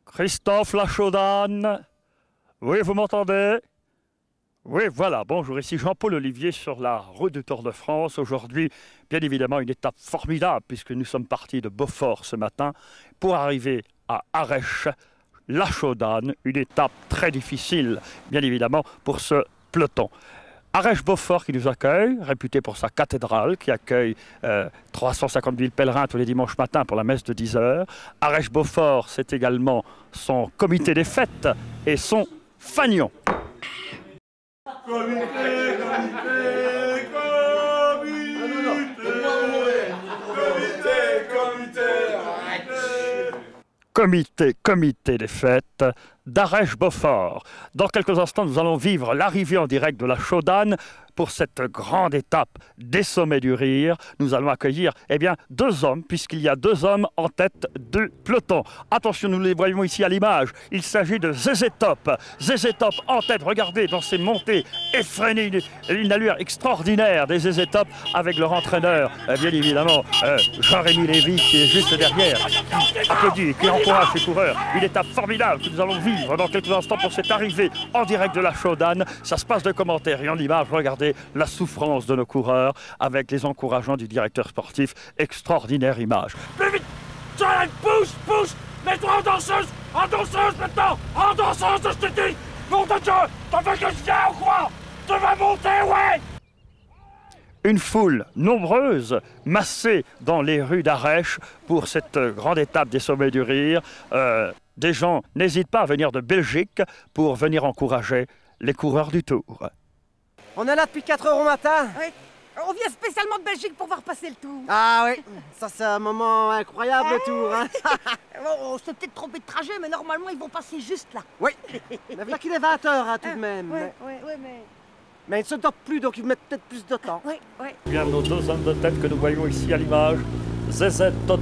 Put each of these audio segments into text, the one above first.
Christophe Lachaudane. Oui, vous m'entendez? Oui, voilà. Bonjour, ici Jean-Paul Olivier sur la route du Tour de France. Aujourd'hui, bien évidemment, une étape formidable puisque nous sommes partis de Beaufort ce matin pour arriver à Arèche-Lachaudane. Une étape très difficile, bien évidemment, pour ce peloton. Arèche-Beaufort qui nous accueille, réputé pour sa cathédrale, qui accueille 350 000 pèlerins tous les dimanches matins pour la messe de 10 h. Arèche-Beaufort, c'est également son comité des fêtes et son fanion. Comité des fêtes d'Arèche-Beaufort. Dans quelques instants, nous allons vivre l'arrivée en direct de la Chaudane pour cette grande étape des sommets du rire. Nous allons accueillir deux hommes, puisqu'il y a deux hommes en tête de peloton. Attention, nous les voyons ici à l'image. Il s'agit de Zézé Top. Zézé Top en tête, regardez dans ses montées effrénées, une allure extraordinaire des Zézé Top avec leur entraîneur, bien évidemment, Jean-Rémy Lévy qui est juste derrière, qui applaudit, qui encourage ses coureurs. Une étape formidable que nous allons vivre dans quelques instants pour cette arrivée en direct de la Chaudane. Ça se passe de commentaires et en image, regardez la souffrance de nos coureurs avec les encouragements du directeur sportif. Extraordinaire image. Plus vite! Pousse! Mets-toi en danseuse maintenant! En danseuse, je te dis! Nom de Dieu! T'as fait que je viens ou quoi? Tu vas monter, ouais! Une foule nombreuse massée dans les rues d'Arèche pour cette grande étape des sommets du rire. Des gens n'hésitent pas à venir de Belgique pour venir encourager les coureurs du Tour. On est là depuis 4 h au matin. Oui. On vient spécialement de Belgique pour voir passer le Tour. Ah oui, ça c'est un moment incroyable le Tour. Hein. On s'est peut-être trompé de trajet, mais normalement ils vont passer juste là. Oui, mais voilà qu'il est 20 h hein, tout de même. Oui, mais... Mais ils ne se dopent plus, donc ils mettent peut-être plus de temps. Oui. Bien, nos deux hommes de tête que nous voyons ici à l'image, Zézé Top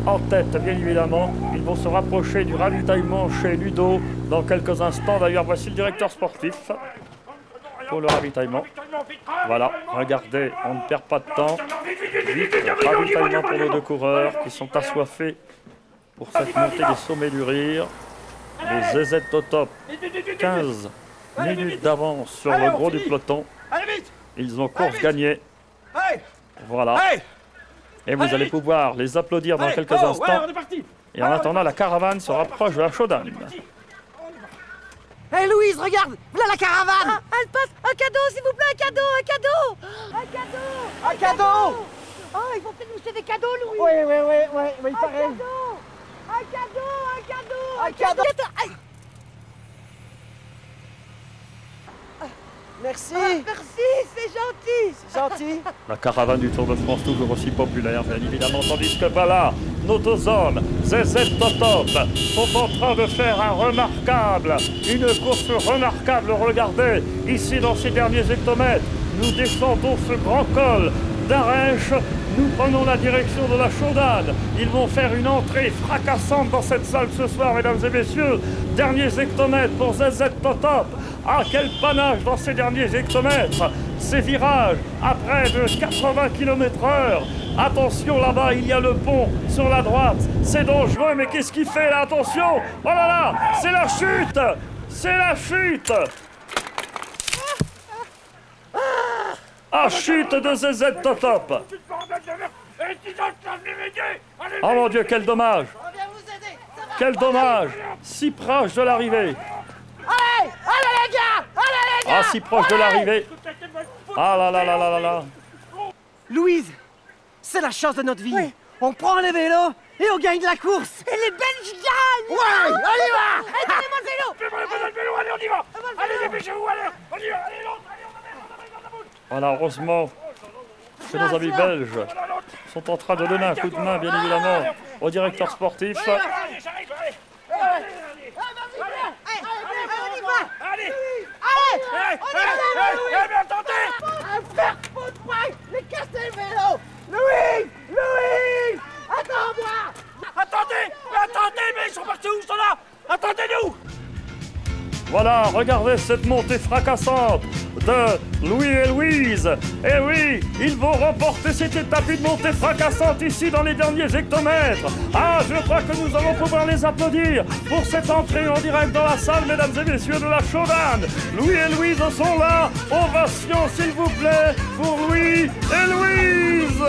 en tête, bien évidemment. Ils vont se rapprocher du ravitaillement chez Ludo dans quelques instants. D'ailleurs, voici le directeur sportif pour le ravitaillement. Voilà, regardez, on ne perd pas de temps. Vite, ravitaillement pour nos deux coureurs qui sont assoiffés pour cette montée des sommets du rire. Les Zézé Top, 15 minutes d'avance sur le gros du peloton. Ils ont course gagnée. Voilà. Et vous allez pouvoir les applaudir dans quelques instants. Et en attendant, la caravane se rapproche de la Chaudane. Hé Louise, regarde, voilà la caravane. Elle passe. Un cadeau, s'il vous plaît, un cadeau. Un cadeau. Oh, ils vont peut-être nous jeter des cadeaux, Louis. Oui, il paraît. Un cadeau. Aïe. Merci. Merci, c'est gentil. La caravane du Tour de France, toujours aussi populaire, bien évidemment, tandis que voilà, nos deux hommes, Zézé Top, sont en train de faire une course remarquable. Regardez, ici dans ces derniers hectomètres, nous descendons ce grand col d'Arèche, nous prenons la direction de la Chaudane. Ils vont faire une entrée fracassante dans cette salle ce soir, mesdames et messieurs. Derniers hectomètres pour Zézé Top. Ah, quel panache dans ces derniers hectomètres! Ces virages à près de 80 km/h. Attention, là-bas, il y a le pont sur la droite. C'est dangereux, mais qu'est-ce qu'il fait là? Attention! Oh là là! C'est la chute! C'est la chute! Ah, chute de Zézé Top! Oh mon Dieu, quel dommage! Quel dommage! Si proche de l'arrivée! Allez les gars! Ah, si proche de l'arrivée! Ah là! Louise, c'est la chance de notre vie. Oui. On prend les vélos et on gagne la course. Et les Belges gagnent! Ouais, on y va! Donnez-moi le vélo! Allez, on y va! Allez, dépêchez-vous, allez! On y va, allez, l'autre! Voilà, heureusement que nos amis belges sont en train de donner un coup de main, bien évidemment, au directeur sportif. Mais attendez! Un fer pot de paille! Mais cassez le vélo! Louis! Attends-moi! Attendez, mais ils sont partis où, ceux-là? Attendez-nous! Voilà, regardez cette montée fracassante de Louis et Louise. Et oui, ils vont remporter cette étape, une montée fracassante ici dans les derniers hectomètres. Ah, je crois que nous allons pouvoir les applaudir pour cette entrée en direct dans la salle, mesdames et messieurs de la Chaudane. Louis et Louise sont là. Ovation, s'il vous plaît, pour Louis et Louise.